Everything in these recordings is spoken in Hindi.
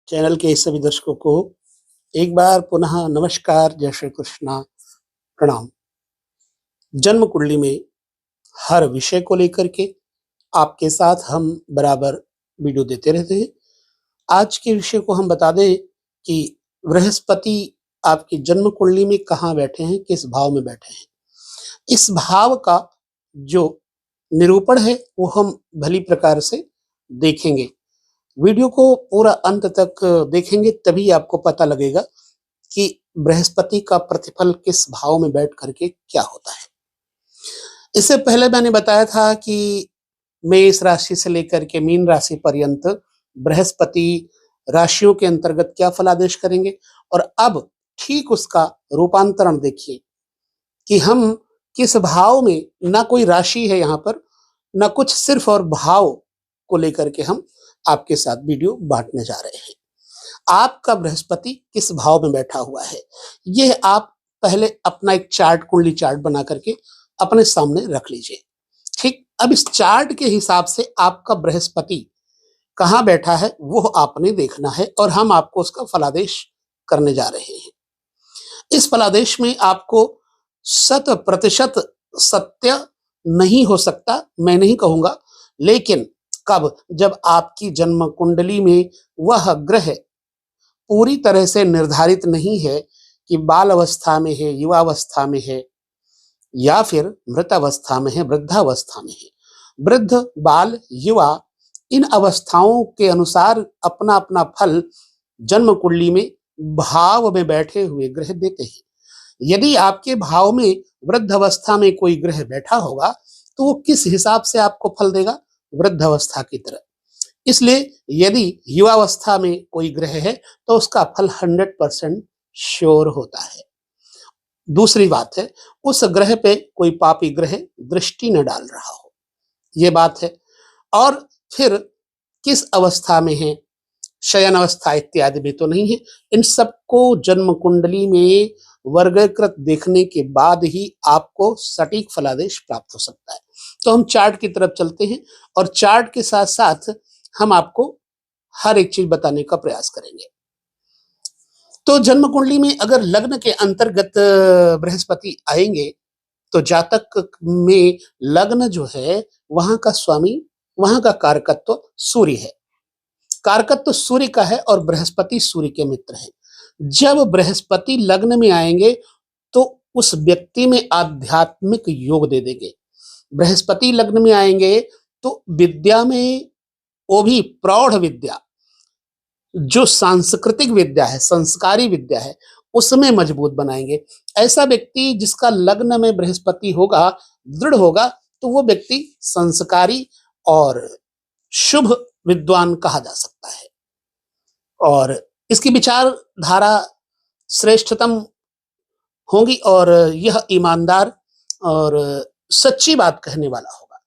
चैनल के सभी दर्शकों को एक बार पुनः नमस्कार, जय श्री कृष्णा, प्रणाम। जन्म कुंडली में हर विषय को लेकर के आपके साथ हम बराबर वीडियो देते रहते हैं। आज के विषय को हम बता दें कि बृहस्पति आपकी जन्म कुंडली में कहाँ बैठे हैं, किस भाव में बैठे हैं। इस भाव का जो निरूपण है वो हम भली प्रकार से देखेंगे। वीडियो को पूरा अंत तक देखेंगे तभी आपको पता लगेगा कि बृहस्पति का प्रतिफल किस भाव में बैठ करके क्या होता है। इससे पहले मैंने बताया था कि मेष राशि से लेकर के मीन राशि पर्यंत बृहस्पति राशियों के अंतर्गत क्या फलादेश करेंगे, और अब ठीक उसका रूपांतरण देखिए कि हम किस भाव में, ना कोई राशि है यहाँ पर, ना कुछ, सिर्फ और भाव को लेकर के हम आपके साथ वीडियो बांटने जा रहे हैं। आपका बृहस्पति किस भाव में बैठा हुआ है, यह आप पहले अपना एक चार्ट, कुंडली चार्ट बना करके अपने सामने रख लीजिए। ठीक, अब इस चार्ट के हिसाब से आपका बृहस्पति कहाँ बैठा है वो आपने देखना है, और हम आपको उसका फलादेश करने जा रहे हैं। इस फलादेश में आपको 100% सत्य नहीं हो सकता, मैं नहीं कहूंगा, लेकिन कब, जब आपकी जन्म कुंडली में वह ग्रह पूरी तरह से निर्धारित नहीं है कि बाल अवस्था में है, युवावस्था में है, या फिर मृत अवस्था में है, वृद्धावस्था में है। वृद्ध, बाल, युवा, इन अवस्थाओं के अनुसार अपना अपना फल जन्म कुंडली में भाव में बैठे हुए ग्रह देते हैं। यदि आपके भाव में वृद्ध अवस्था में कोई ग्रह बैठा होगा तो वो किस हिसाब से आपको फल देगा, वृद्ध अवस्था की तरह। इसलिए यदि युवावस्था में कोई ग्रह है तो उसका फल 100% श्योर होता है। दूसरी बात है, उस ग्रह पे कोई पापी ग्रह दृष्टि न डाल रहा हो, ये बात है। और फिर किस अवस्था में है, शयन अवस्था इत्यादि भी तो नहीं है। इन सबको जन्म कुंडली में वर्गीकृत देखने के बाद ही आपको सटीक फलादेश प्राप्त हो सकता है। तो हम चार्ट की तरफ चलते हैं, और चार्ट के साथ साथ हम आपको हर एक चीज बताने का प्रयास करेंगे। तो जन्म कुंडली में अगर लग्न के अंतर्गत बृहस्पति आएंगे तो जातक में लग्न जो है वहां का स्वामी, वहां का कारकत्व सूर्य है। कारकत्व सूर्य का है और बृहस्पति सूर्य के मित्र हैं। जब बृहस्पति लग्न में आएंगे तो उस व्यक्ति में आध्यात्मिक योग दे देंगे। बृहस्पति लग्न में आएंगे तो विद्या में, वो भी प्रौढ़ विद्या, जो सांस्कृतिक विद्या है, संस्कारी विद्या है, उसमें मजबूत बनाएंगे। ऐसा व्यक्ति जिसका लग्न में बृहस्पति होगा, दृढ़ होगा, तो वो व्यक्ति संस्कारी और शुभ विद्वान कहा जा सकता है, और इसकी विचारधारा श्रेष्ठतम होगी, और यह ईमानदार और सच्ची बात कहने वाला होगा।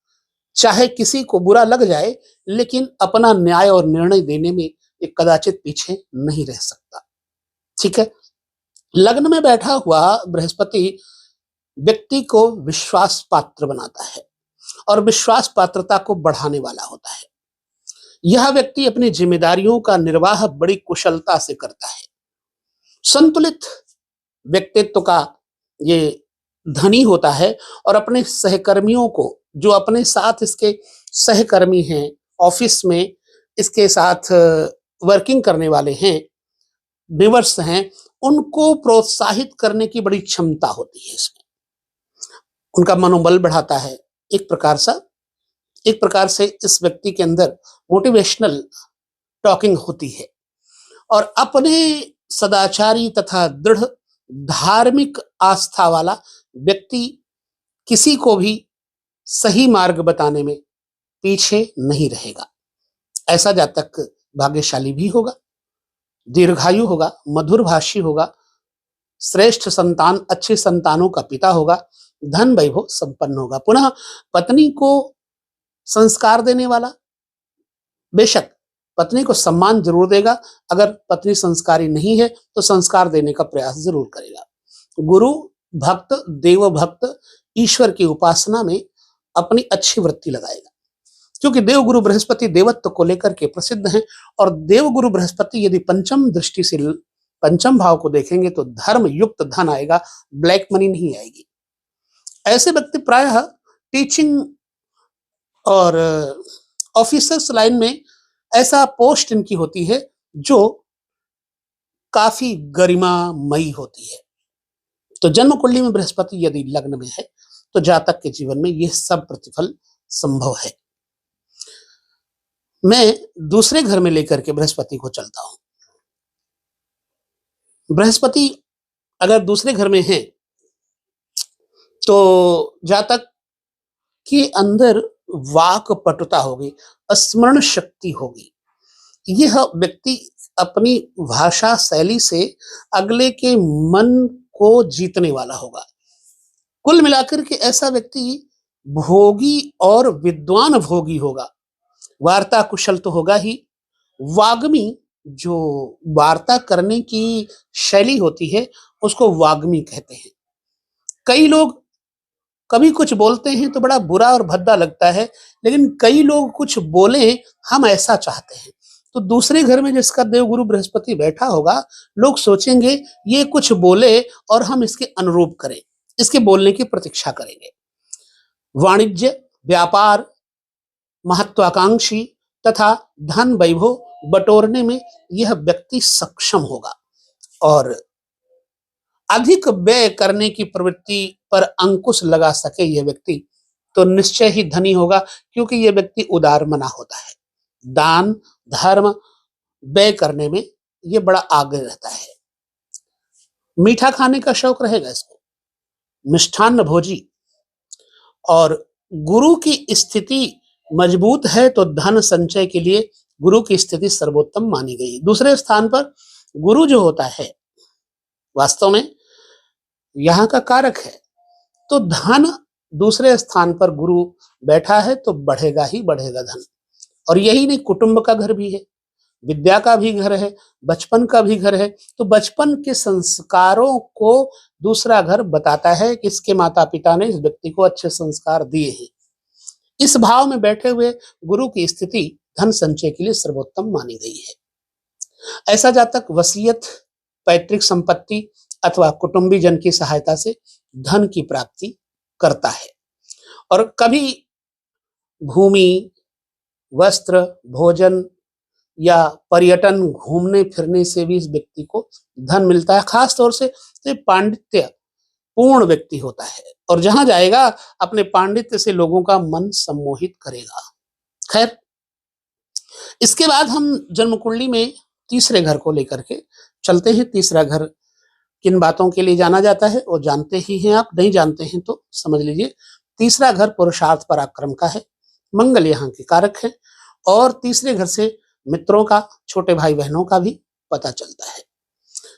चाहे किसी को बुरा लग जाए, लेकिन अपना न्याय और निर्णय देने में ये कदाचित पीछे नहीं रह सकता। ठीक है, लग्न में बैठा हुआ बृहस्पति व्यक्ति को विश्वास पात्र बनाता है और विश्वास पात्रता को बढ़ाने वाला होता है। यह व्यक्ति अपनी जिम्मेदारियों का निर्वाह बड़ी कुशलता से करता है। संतुलित व्यक्तित्व का ये धनी होता है, और अपने सहकर्मियों को, जो अपने साथ इसके सहकर्मी हैं, ऑफिस में इसके साथ वर्किंग करने वाले हैं, व्यूअर्स हैं, उनको प्रोत्साहित करने की बड़ी क्षमता होती है इसमें। उनका मनोबल बढ़ाता है। एक प्रकार से इस व्यक्ति के अंदर मोटिवेशनल टॉकिंग होती है, और अपने सदाचारी तथा दृढ़ धार्मिक आस्था वाला व्यक्ति किसी को भी सही मार्ग बताने में पीछे नहीं रहेगा। ऐसा जातक भाग्यशाली भी होगा, दीर्घायु होगा, मधुरभाषी होगा, श्रेष्ठ संतान, अच्छे संतानों का पिता होगा, धन वैभव संपन्न होगा। पुनः पत्नी को संस्कार देने वाला, बेशक पत्नी को सम्मान जरूर देगा, अगर पत्नी संस्कारी नहीं है तो संस्कार देने का प्रयास जरूर करेगा। गुरु भक्त, देव भक्त, ईश्वर की उपासना में अपनी अच्छी वृत्ति लगाएगा। क्योंकि देवगुरु बृहस्पति देवत्व को लेकर के प्रसिद्ध हैं। और देवगुरु बृहस्पति यदि पंचम दृष्टि से पंचम भाव को देखेंगे तो धर्म युक्त धन आएगा, ब्लैक मनी नहीं आएगी। ऐसे व्यक्ति प्रायः टीचिंग और ऑफिसर्स लाइन में ऐसा पोस्ट इनकी होती है जो काफी गरिमामयी होती है। तो जन्म कुंडली में बृहस्पति यदि लग्न में है तो जातक के जीवन में यह सब प्रतिफल संभव है। मैं दूसरे घर में लेकर के बृहस्पति को चलता हूं। बृहस्पति अगर दूसरे घर में है तो जातक के अंदर वाक पटुता होगी, स्मरण शक्ति होगी। यह व्यक्ति अपनी भाषा शैली से अगले के मन को जीतने वाला होगा। कुल मिलाकर के ऐसा व्यक्ति भोगी और विद्वान भोगी होगा। वार्ता कुशल तो होगा ही, वाग्मी जो वार्ता करने की शैली होती है उसको वाग्मी कहते हैं। कई लोग कभी कुछ बोलते हैं तो बड़ा बुरा और भद्दा लगता है, लेकिन कई लोग कुछ बोले हम ऐसा चाहते हैं। तो दूसरे घर में जिसका देवगुरु बृहस्पति बैठा होगा, लोग सोचेंगे ये कुछ बोले और हम इसके अनुरूप करें, इसके बोलने की प्रतीक्षा करेंगे। वाणिज्य, व्यापार, महत्वाकांक्षी तथा धन वैभव बटोरने में यह व्यक्ति सक्षम होगा और अधिक व्यय करने की प्रवृत्ति पर अंकुश लगा सके यह व्यक्ति तो निश्चय ही धनी होगा, क्योंकि यह व्यक्ति उदार मना होता है। दान धर्म व्यय करने में यह बड़ा आगे रहता है। मीठा खाने का शौक रहेगा इसको, मिष्ठान्न भोजी। और गुरु की स्थिति मजबूत है तो धन संचय के लिए गुरु की स्थिति सर्वोत्तम मानी गई। दूसरे स्थान पर गुरु जो होता है वास्तव में यहाँ का कारक है, तो धन दूसरे स्थान पर गुरु बैठा है तो बढ़ेगा ही बढ़ेगा धन। और यही नहीं, कुटुंब का घर भी है, विद्या का भी घर है, बचपन का भी घर है। तो बचपन के संस्कारों को दूसरा घर बताता है कि इसके माता पिता ने इस व्यक्ति को अच्छे संस्कार दिए हैं। इस भाव में बैठे हुए गुरु की स्थिति धन संचय के लिए सर्वोत्तम मानी गई है। ऐसा जातक वसीयत, पैतृक संपत्ति अथवा कुटुंबी जन की सहायता से धन की प्राप्ति करता है। और कभी भूमि, वस्त्र, भोजन या पर्यटन, घूमने फिरने से भी इस व्यक्ति को धन मिलता है। खास तौर से तो पांडित्य पूर्ण व्यक्ति होता है और जहां जाएगा अपने पांडित्य से लोगों का मन सम्मोहित करेगा। खैर, इसके बाद हम जन्म कुंडली में तीसरे घर को लेकर के चलते हैं। तीसरा घर किन बातों के लिए जाना जाता है वो जानते ही हैं आप, नहीं जानते हैं तो समझ लीजिए। तीसरा घर पुरुषार्थ पराक्रम का है, मंगल यहाँ के कारक है और तीसरे घर से मित्रों का, छोटे भाई बहनों का भी पता चलता है।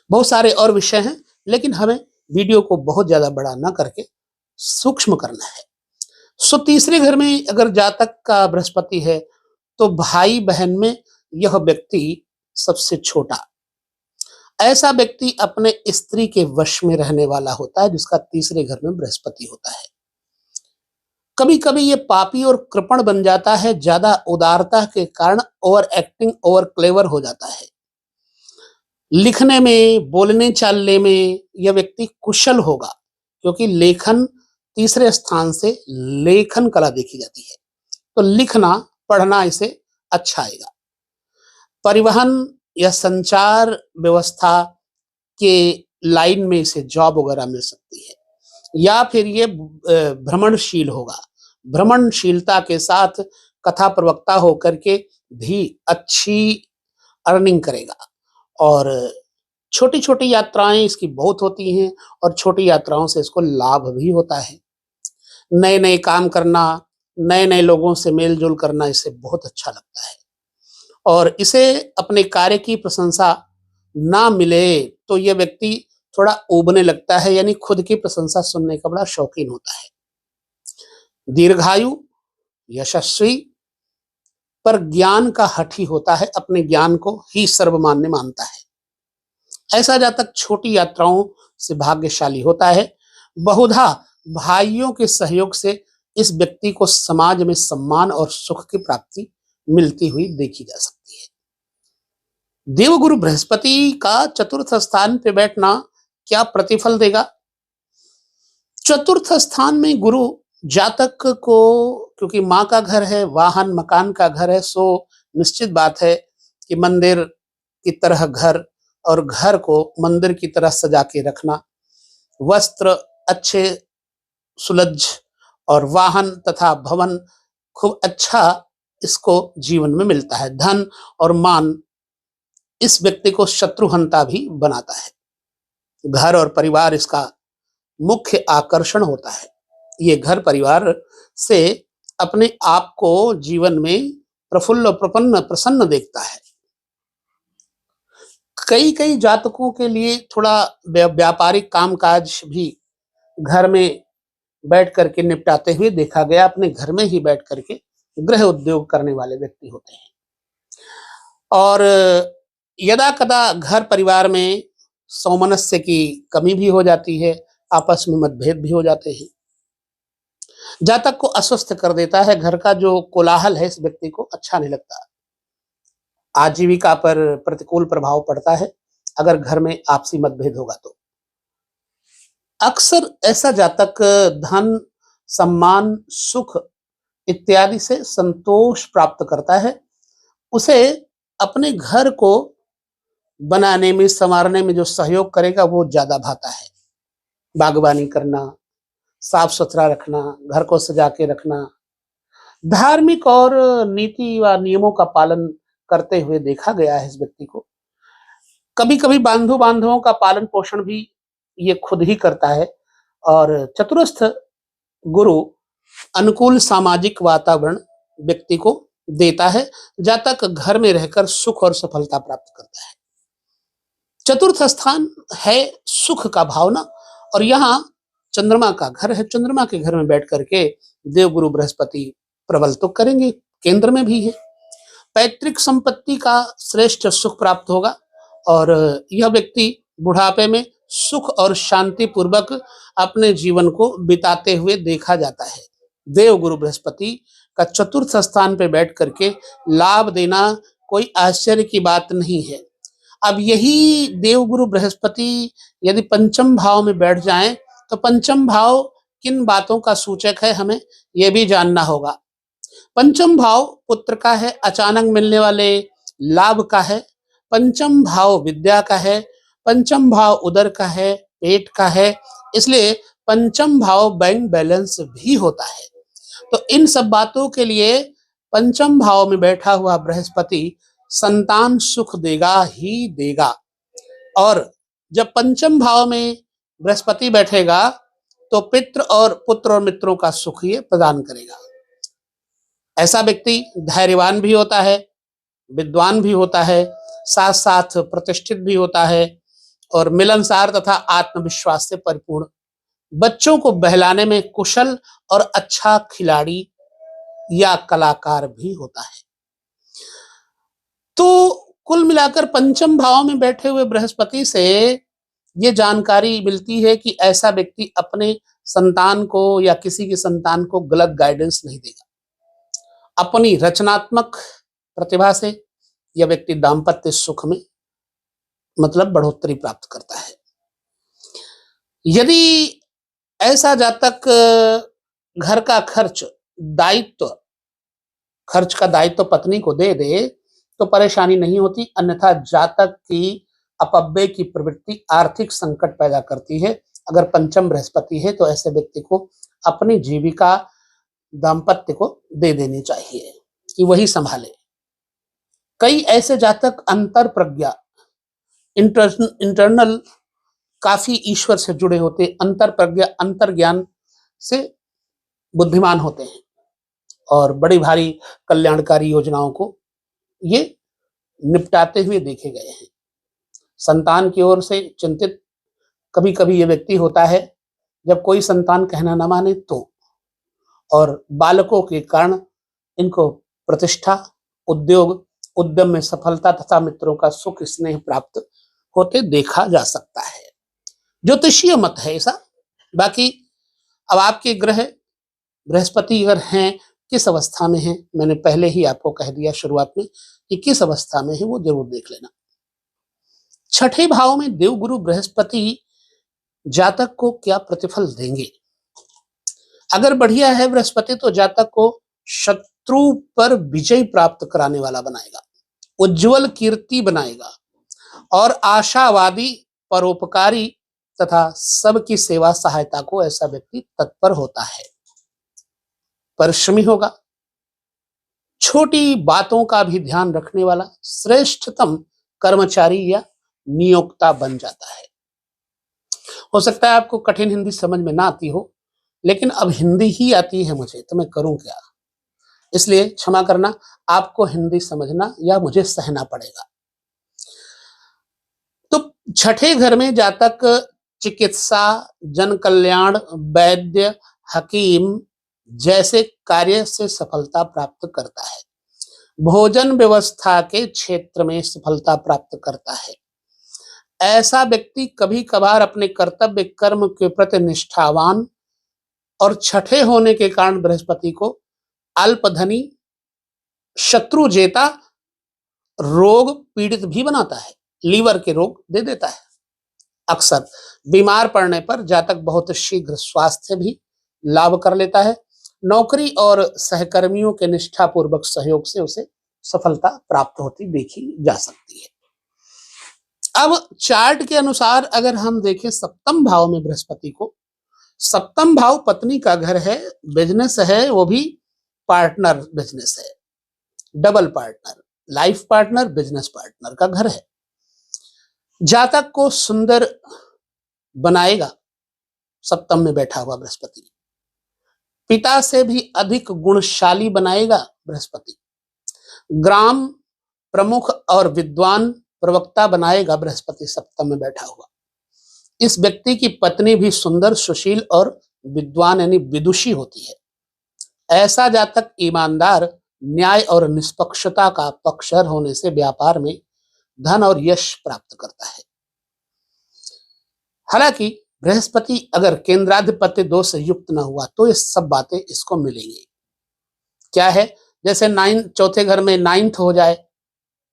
बहुत सारे और विषय हैं, लेकिन हमें वीडियो को बहुत ज्यादा बड़ा ना करके सूक्ष्म करना है। सो तीसरे घर में अगर जातक का बृहस्पति है तो भाई बहन में यह व्यक्ति सबसे छोटा, ऐसा व्यक्ति अपने स्त्री के वश में रहने वाला होता है जिसका तीसरे घर में बृहस्पति होता है। कभी कभी ये पापी और कृपण बन जाता है, ज्यादा उदारता के कारण ओवर एक्टिंग, ओवर क्लेवर हो जाता है। लिखने में, बोलने चालने में यह व्यक्ति कुशल होगा, क्योंकि लेखन तीसरे स्थान से लेखन कला देखी जाती है, तो लिखना पढ़ना इसे अच्छा आएगा। परिवहन या संचार व्यवस्था के लाइन में इसे जॉब वगैरह मिल सकती है, या फिर ये भ्रमणशील होगा। भ्रमणशीलता के साथ कथा प्रवक्ता होकर के भी अच्छी अर्निंग करेगा। और छोटी छोटी यात्राएं इसकी बहुत होती हैं और छोटी यात्राओं से इसको लाभ भी होता है। नए नए काम करना, नए नए लोगों से मेल जोल करना इसे बहुत अच्छा लगता है। और इसे अपने कार्य की प्रशंसा ना मिले तो यह व्यक्ति थोड़ा ऊबने लगता है, यानी खुद की प्रशंसा सुनने का बड़ा शौकीन होता है। दीर्घायु, यशस्वी, पर ज्ञान का हठी होता है, अपने ज्ञान को ही सर्वमान्य मानता है। ऐसा जातक छोटी यात्राओं से भाग्यशाली होता है। बहुधा भाइयों के सहयोग से इस व्यक्ति को समाज में सम्मान और सुख की प्राप्ति मिलती हुई देखी जा सकती है। देवगुरु बृहस्पति का चतुर्थ स्थान पे बैठना क्या प्रतिफल देगा? चतुर्थ स्थान में गुरु जातक को, क्योंकि माँ का घर है, वाहन मकान का घर है, सो निश्चित बात है कि मंदिर की तरह घर और घर को मंदिर की तरह सजा के रखना, वस्त्र अच्छे सुलज्ज और वाहन तथा भवन खूब अच्छा इसको जीवन में मिलता है। धन और मान इस व्यक्ति को शत्रुहंता भी बनाता है। घर और परिवार इसका मुख्य आकर्षण होता है। ये घर परिवार से अपने आप को जीवन में प्रफुल्ल प्रपन्न प्रसन्न देखता है। कई कई जातकों के लिए थोड़ा व्यापारिक कामकाज भी घर में बैठ करके निपटाते हुए देखा गया। अपने घर में ही बैठ करके गृह उद्योग करने वाले व्यक्ति होते हैं। और यदा कदा घर परिवार में सौमनस्य की कमी भी हो जाती है, आपस में मतभेद भी हो जाते हैं। जातक को अस्वस्थ कर देता है। घर का जो कोलाहल है इस व्यक्ति को अच्छा नहीं लगता। आजीविका पर प्रतिकूल प्रभाव पड़ता है अगर घर में आपसी मतभेद होगा तो। अक्सर ऐसा जातक धन, सम्मान, सुख इत्यादि से संतोष प्राप्त करता है। उसे अपने घर को बनाने में, संवारने में जो सहयोग करेगा वो ज्यादा भाता है। बागवानी करना, साफ सुथरा रखना, घर को सजा के रखना, धार्मिक और नीति व नियमों का पालन करते हुए देखा गया है इस व्यक्ति को। कभी कभी बांधवों का पालन पोषण भी ये खुद ही करता है। और चतुरस्थ गुरु अनुकूल सामाजिक वातावरण व्यक्ति को देता है। जातक घर में रहकर सुख और सफलता प्राप्त करता है। चतुर्थ स्थान है सुख का भावना, और यहाँ चंद्रमा का घर है। चंद्रमा के घर में बैठ करके देवगुरु बृहस्पति प्रबल तो करेंगे, केंद्र में भी है। पैतृक संपत्ति का श्रेष्ठ सुख प्राप्त होगा और यह व्यक्ति बुढ़ापे में सुख और शांति पूर्वक अपने जीवन को बिताते हुए देखा जाता है। देवगुरु बृहस्पति का चतुर्थ स्थान पे बैठ करके लाभ देना कोई आश्चर्य की बात नहीं है। अब यही देवगुरु बृहस्पति यदि पंचम भाव में बैठ जाएं तो पंचम भाव किन बातों का सूचक है हमें यह भी जानना होगा। पंचम भाव पुत्र का है, अचानक मिलने वाले लाभ का है। पंचम भाव विद्या का है। पंचम भाव उदर का है, पेट का है। इसलिए पंचम भाव बैंक बैलेंस भी होता है। तो इन सब बातों के लिए पंचम भाव में बैठा हुआ बृहस्पति संतान सुख देगा ही देगा। और जब पंचम भाव में बृहस्पति बैठेगा तो पितृ और पुत्र और मित्रों का सुख ये प्रदान करेगा। ऐसा व्यक्ति धैर्यवान भी होता है, विद्वान भी होता है, साथ साथ प्रतिष्ठित भी होता है और मिलनसार तथा आत्मविश्वास से परिपूर्ण। बच्चों को बहलाने में कुशल और अच्छा खिलाड़ी या कलाकार भी होता है। तो कुल मिलाकर पंचम भाव में बैठे हुए बृहस्पति से ये जानकारी मिलती है कि ऐसा व्यक्ति अपने संतान को या किसी की संतान को गलत गाइडेंस नहीं देगा। अपनी रचनात्मक प्रतिभा से यह व्यक्ति दाम्पत्य सुख में मतलब बढ़ोतरी प्राप्त करता है। यदि ऐसा जातक घर का खर्च का दायित्व पत्नी को दे दे तो परेशानी नहीं होती, अन्यथा जातक की अपव्यय की प्रवृत्ति आर्थिक संकट पैदा करती है। अगर पंचम बृहस्पति है तो ऐसे व्यक्ति को अपनी जीविका दाम्पत्य को दे देनी चाहिए कि वही संभाले। कई ऐसे जातक अंतर प्रज्ञा इंटरनल काफी ईश्वर से जुड़े होते, अंतर प्रज्ञा अंतर ज्ञान से बुद्धिमान होते हैं और बड़ी भारी कल्याणकारी योजनाओं को ये निपटाते हुए देखे गए हैं। संतान की ओर से चिंतित कभी कभी ये व्यक्ति होता है जब कोई संतान कहना न माने तो, और बालकों के कारण इनको प्रतिष्ठा, उद्योग, उद्यम में सफलता तथा मित्रों का सुख स्नेह प्राप्त होते देखा जा सकता है। ज्योतिषीय मत है ऐसा। बाकी अब आपके ग्रह बृहस्पति अगर हैं, किस अवस्था में हैं, मैंने पहले ही आपको कह दिया शुरुआत में कि किस अवस्था में है, वो जरूर देख लेना। छठे भाव में देवगुरु बृहस्पति जातक को क्या प्रतिफल देंगे? अगर बढ़िया है बृहस्पति तो जातक को शत्रु पर विजय प्राप्त कराने वाला बनाएगा, उज्जवल कीर्ति बनाएगा और आशावादी, परोपकारी तथा सबकी सेवा सहायता को ऐसा व्यक्ति तत्पर होता है। परिश्रमी होगा, छोटी बातों का भी ध्यान रखने वाला श्रेष्ठतम कर्मचारी या नियोक्ता बन जाता है। हो सकता है आपको कठिन हिंदी समझ में ना आती हो, लेकिन अब हिंदी ही आती है मुझे, तो मैं करूं क्या, इसलिए क्षमा करना, आपको हिंदी समझना या मुझे सहना पड़ेगा। तो छठे घर में जातक चिकित्सा, जन कल्याण, वैद्य, हकीम जैसे कार्य से सफलता प्राप्त करता है, भोजन व्यवस्था के क्षेत्र में सफलता प्राप्त करता है। ऐसा व्यक्ति कभी कभार अपने कर्तव्य कर्म के प्रति निष्ठावान और छठे होने के कारण बृहस्पति को अल्पधनी, शत्रु जेता, रोग पीड़ित भी बनाता है, लीवर के रोग दे देता है। अक्सर बीमार पड़ने पर जातक बहुत शीघ्र स्वास्थ्य भी लाभ कर लेता है। नौकरी और सहकर्मियों के निष्ठापूर्वक सहयोग से उसे सफलता प्राप्त होती देखी जा सकती है। अब चार्ट के अनुसार अगर हम देखें सप्तम भाव में बृहस्पति को, सप्तम भाव पत्नी का घर है, बिजनेस है, वो भी पार्टनर बिजनेस है, double partner, life partner, business partner का घर है। जातक को सुंदर बनाएगा सप्तम में बैठा हुआ बृहस्पति, पिता से भी अधिक गुणशाली बनाएगा बृहस्पति, ग्राम प्रमुख और विद्वान प्रवक्ता बनाएगा बृहस्पति सप्तम में बैठा हुआ। इस व्यक्ति की पत्नी भी सुंदर, सुशील और विद्वान यानी विदुषी होती है। ऐसा जातक ईमानदार, न्याय और निष्पक्षता का पक्षधर होने से व्यापार में धन और यश प्राप्त करता है। हालांकि बृहस्पति अगर केंद्राधिपत्य दोष से युक्त न हुआ तो ये सब बातें इसको मिलेंगी। क्या है, जैसे चौथे घर में 9th हो जाए,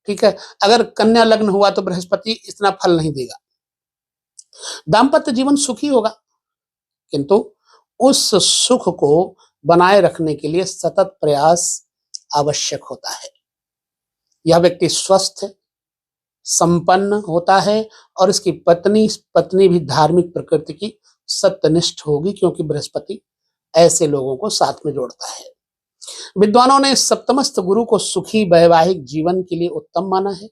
ठीक है, अगर कन्या लग्न हुआ तो बृहस्पति इतना फल नहीं देगा। दाम्पत्य जीवन सुखी होगा, किंतु उस सुख को बनाए रखने के लिए सतत प्रयास आवश्यक होता है। यह व्यक्ति स्वस्थ, संपन्न होता है और इसकी पत्नी भी धार्मिक प्रकृति की सत्यनिष्ठ होगी, क्योंकि बृहस्पति ऐसे लोगों को साथ में जोड़ता है। विद्वानों ने सप्तमस्थ गुरु को सुखी वैवाहिक जीवन के लिए उत्तम माना है।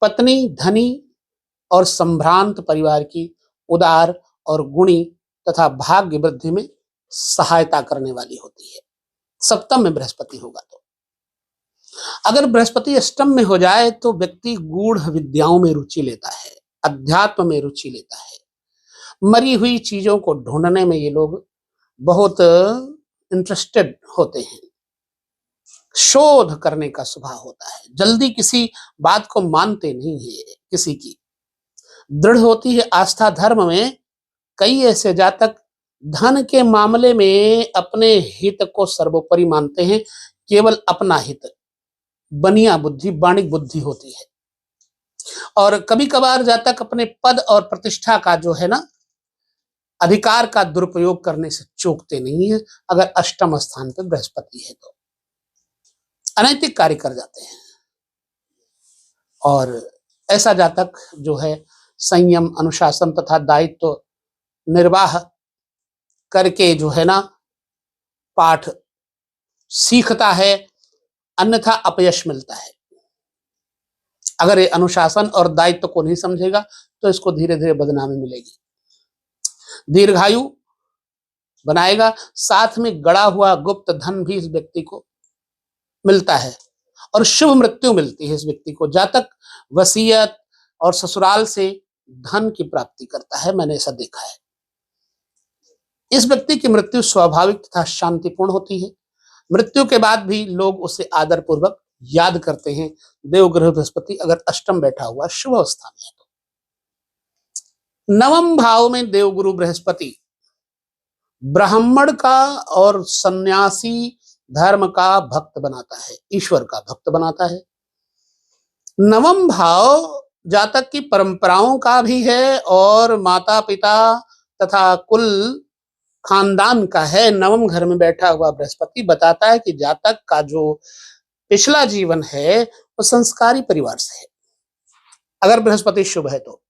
पत्नी धनी और संभ्रांत परिवार की उदार और गुणी तथा भाग्य वृद्धि में सहायता करने वाली होती है। सप्तम में बृहस्पति होगा तो। अगर बृहस्पति अष्टम में हो जाए तो व्यक्ति गूढ़ विद्याओं में रुचि लेता है, अध्यात्म में रुचि लेता है। मरी हुई चीजों को ढूंढने में ये लोग बहुत इंटरेस्टेड होते हैं। शोध करने का स्वभाव होता है, जल्दी किसी बात को मानते नहीं है, किसी की दृढ़ होती है आस्था धर्म में। कई ऐसे जातक धन के मामले में अपने हित को सर्वोपरि मानते हैं, केवल अपना हित, बनिया बुद्धि, बाणिक बुद्धि होती है। और कभी कभार जातक अपने पद और प्रतिष्ठा का जो है ना, अधिकार का दुरुपयोग करने से चूकते नहीं है। अगर अष्टम स्थान पर बृहस्पति है तो अनैतिक कार्य कर जाते हैं। और ऐसा जातक जो है संयम, अनुशासन तथा दायित्व निर्वाह करके जो है ना पाठ सीखता है, अन्यथा अपयश मिलता है। अगर ये अनुशासन और दायित्व को नहीं समझेगा तो इसको धीरे धीरे बदनामी मिलेगी। दीर्घायु बनाएगा, साथ में गड़ा हुआ गुप्त धन भी इस व्यक्ति को मिलता है और शुभ मृत्यु मिलती है इस व्यक्ति को। जातक वसीयत और ससुराल से धन की प्राप्ति करता है, मैंने ऐसा देखा है। इस व्यक्ति की मृत्यु स्वाभाविक तथा शांतिपूर्ण होती है। मृत्यु के बाद भी लोग उसे आदर पूर्वक याद करते हैं। देवग्रह बृहस्पति अगर अष्टम बैठा हुआ शुभ अवस्था में है तो। नवम भाव में देवगुरु बृहस्पति ब्राह्मण का और सन्यासी धर्म का भक्त बनाता है, ईश्वर का भक्त बनाता है। नवम भाव जातक की परंपराओं का भी है और माता पिता तथा कुल खानदान का है। नवम घर में बैठा हुआ बृहस्पति बताता है कि जातक का जो पिछला जीवन है वो संस्कारी परिवार से है। अगर बृहस्पति शुभ है तो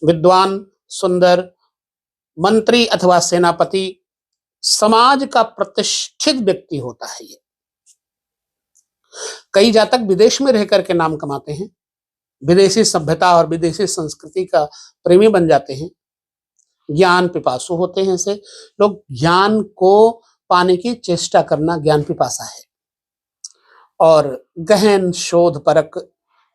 विद्वान, सुंदर, मंत्री अथवा सेनापति, समाज का प्रतिष्ठित व्यक्ति होता है। ये कई जातक विदेश में रह करके नाम कमाते हैं, विदेशी सभ्यता और विदेशी संस्कृति का प्रेमी बन जाते हैं, ज्ञान पिपासु होते हैं। ऐसे लोग ज्ञान को पाने की चेष्टा करना ज्ञान पिपासा है और गहन शोध परक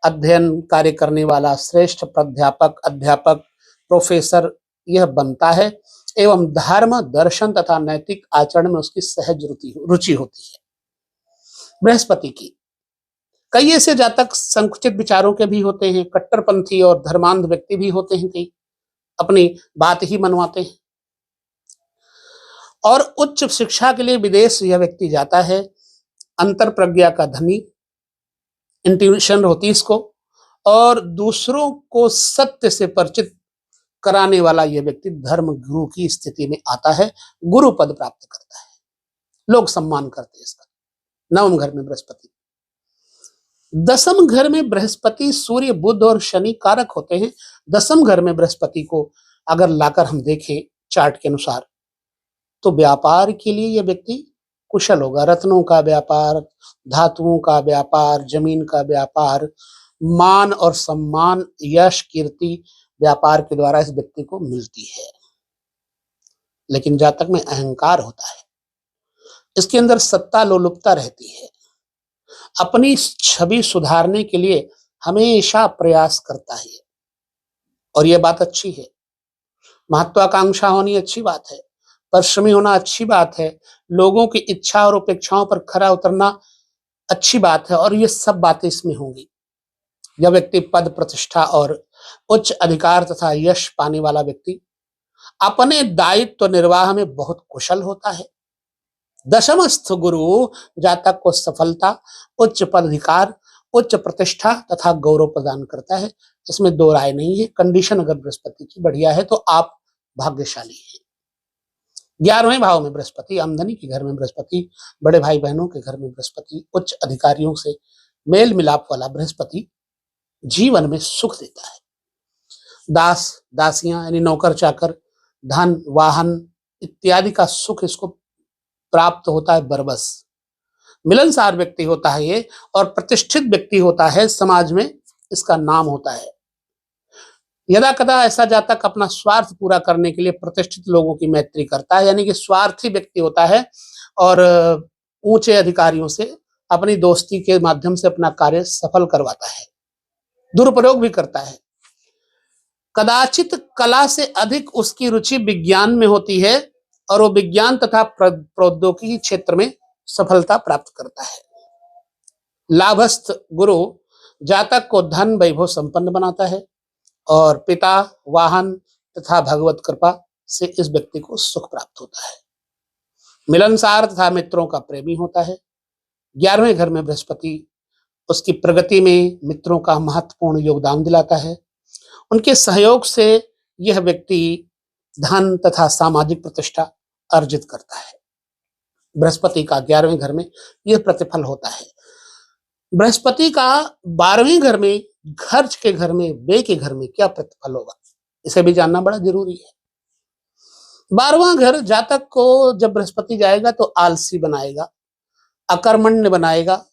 अध्ययन कार्य करने वाला श्रेष्ठ प्राध्यापक, अध्यापक, प्रोफेसर यह बनता है एवं धर्म, दर्शन तथा नैतिक आचरण में उसकी सहज रुचि होती है। बृहस्पति की कई ऐसे जातक संकुचित विचारों के भी होते हैं, कट्टरपंथी और धर्मांध व्यक्ति भी होते हैं, कई अपनी बात ही मनवाते हैं और उच्च शिक्षा के लिए विदेश यह व्यक्ति जाता है। अंतर प्रज्ञा का धनी, इंट्यूशन होती इसको और दूसरों को सत्य से परिचित कराने वाला यह व्यक्ति धर्म गुरु की स्थिति में आता है, गुरु पद प्राप्त करता है, लोग सम्मान करते हैं इसका। नवम घर में बृहस्पति। दसम घर में बृहस्पति सूर्य, बुध और शनि कारक होते हैं। दसम घर में बृहस्पति को अगर लाकर हम देखें चार्ट के अनुसार तो व्यापार के लिए यह व्यक्ति कुशल होगा। रत्नों का व्यापार, धातुओं का व्यापार, जमीन का व्यापार, मान और सम्मान, यश, कीर्ति व्यापार के द्वारा इस व्यक्ति को मिलती है। लेकिन जातक में अहंकार होता है, इसके अंदर सत्ता लोलुपता रहती है, अपनी छवि सुधारने के लिए हमेशा प्रयास करता है और यह बात अच्छी है। महत्वाकांक्षा होनी अच्छी बात है, परिश्रमी होना अच्छी बात है, लोगों की इच्छा और अपेक्षाओं पर खरा उतरना अच्छी बात है और ये सब बातें इसमें होंगी। यह व्यक्ति पद, प्रतिष्ठा और उच्च अधिकार तथा यश पाने वाला व्यक्ति अपने दायित्व निर्वाह में बहुत कुशल होता है। दशमस्थ गुरु जातक को सफलता, उच्च पदाधिकार, उच्च प्रतिष्ठा तथा गौरव प्रदान करता है, इसमें दो राय नहीं है। कंडीशन अगर बृहस्पति की बढ़िया है तो आप भाग्यशाली हैं। 11वें भाव में बृहस्पति, आमदनी के घर में बृहस्पति, बड़े भाई बहनों के घर में बृहस्पति, उच्च अधिकारियों से मेल मिलाप वाला बृहस्पति जीवन में सुख देता है। दास दासियां यानी नौकर चाकर, धन, वाहन इत्यादि का सुख इसको प्राप्त होता है बरबस। मिलनसार व्यक्ति होता है ये और प्रतिष्ठित व्यक्ति होता है, समाज में इसका नाम होता है। यदा कदा ऐसा जातक अपना स्वार्थ पूरा करने के लिए प्रतिष्ठित लोगों की मैत्री करता है, यानी कि स्वार्थी व्यक्ति होता है और ऊंचे अधिकारियों से अपनी दोस्ती के माध्यम से अपना कार्य सफल करवाता है, दुरुपयोग भी करता है। कदाचित कला से अधिक उसकी रुचि विज्ञान में होती है और वो विज्ञान तथा प्रौद्योगिकी क्षेत्र में सफलता प्राप्त करता है। लाभस्थ गुरु जातक को धन, वैभव, संपन्न बनाता है और पिता, वाहन तथा भगवत कृपा से इस व्यक्ति को सुख प्राप्त होता है। मिलनसार तथा मित्रों का प्रेमी होता है। 11वें घर में बृहस्पति उसकी प्रगति में मित्रों का महत्वपूर्ण योगदान दिलाता है। उनके सहयोग से यह व्यक्ति धन तथा सामाजिक प्रतिष्ठा अर्जित करता है। बृहस्पति का 11वें घर में यह प्रतिफल होता है। बृहस्पति का 12वें घर में, खर्च के घर में, व्यय के घर में क्या प्रतिफल होगा, इसे भी जानना बड़ा जरूरी है। 12वां घर जातक को जब बृहस्पति जाएगा तो आलसी बनाएगा, अकर्मण्य बनाएगा,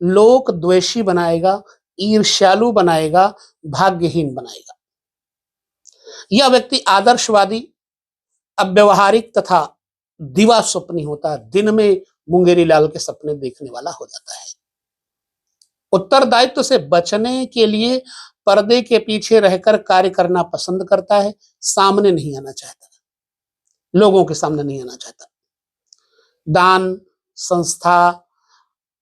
लोक द्वेषी बनाएगा, ईर्ष्यालु बनाएगा, भाग्यहीन बनाएगा। यह व्यक्ति आदर्शवादी, अव्यवहारिक तथा दिवा स्वप्नी होता है, दिन में मुंगेरी लाल के सपने देखने वाला हो जाता है। उत्तरदायित्व से बचने के लिए पर्दे के पीछे रहकर कार्य करना पसंद करता है, सामने नहीं आना चाहता, लोगों के सामने नहीं आना चाहता। दान संस्था,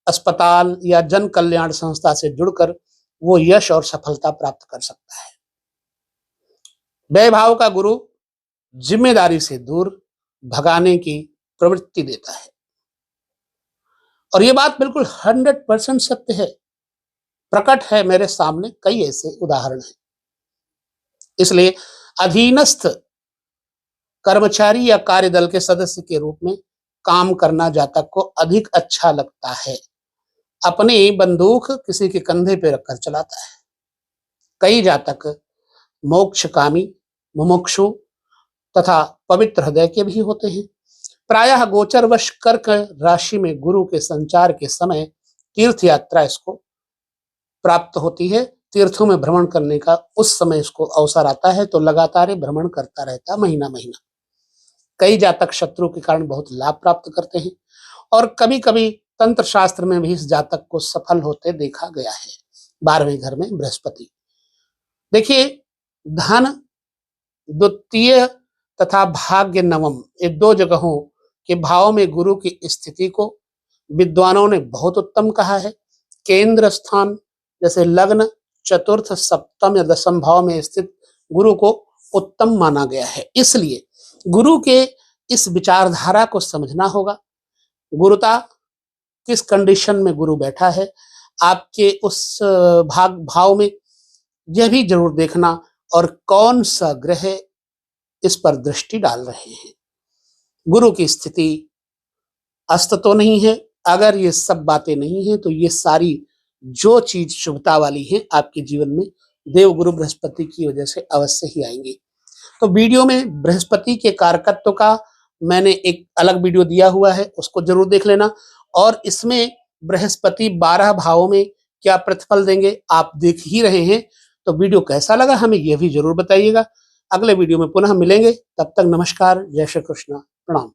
अस्पताल या जन कल्याण संस्था से जुड़कर वो यश और सफलता प्राप्त कर सकता है। व्यय भाव का गुरु जिम्मेदारी से दूर, भगाने की प्रवृत्ति देता है। और ये बात बिल्कुल 100% सत्य है, प्रकट है मेरे सामने, कई ऐसे उदाहरण हैं। इसलिए अधीनस्थ कर्मचारी या कार्यदल के सदस्य के रूप में काम करना जातक को अधिक अच्छा लगता है। अपनी बंदूक किसी के कंधे पे रखकर चलाता है। कई जातक मोक्षकामी, मुमुक्षु तथा पवित्र हृदय के भी होते हैं। प्रायः गोचरवश कर्क राशि में गुरु के संचार के समय तीर्थ यात्रा इसको प्राप्त होती है। तीर्थों में भ्रमण करने का उस समय इसको अवसर आता है, तो लगातार भ्रमण करता रहता महीना महीना। कई जातक शत्रु के कारण बहुत लाभ प्राप्त करते हैं और कभी कभी तंत्र शास्त्र में भी इस जातक को सफल होते देखा गया है। 12वें घर में बृहस्पति, देखिए धन द्वितीय तथा भाग्य नवम, ये दो जगहों के भाव में गुरु की स्थिति को विद्वानों ने बहुत उत्तम कहा है। केंद्र स्थान जैसे लग्न, चतुर्थ, सप्तम या दसम भाव में स्थित गुरु को उत्तम माना गया है। इसलिए गुरु के इस विचारधारा को समझना होगा। गुरुता किस कंडीशन में गुरु बैठा है आपके उस भाव में, यह भी जरूर देखना, और कौन सा ग्रह इस पर दृष्टि डाल रहे हैं। गुरु की स्थिति अस्त तो नहीं है। अगर ये सब बातें नहीं है तो ये सारी जो चीज शुभता वाली है आपके जीवन में देव गुरु बृहस्पति की वजह से अवश्य ही आएंगी। तो वीडियो में बृहस्पति के कारकत्व का मैंने एक अलग वीडियो दिया हुआ है, उसको जरूर देख लेना। और इसमें बृहस्पति 12 भावों में क्या प्रतिफल देंगे आप देख ही रहे हैं। तो वीडियो कैसा लगा हमें यह भी जरूर बताइएगा। अगले वीडियो में पुनः मिलेंगे, तब तक नमस्कार, जय श्री कृष्ण, प्रणाम।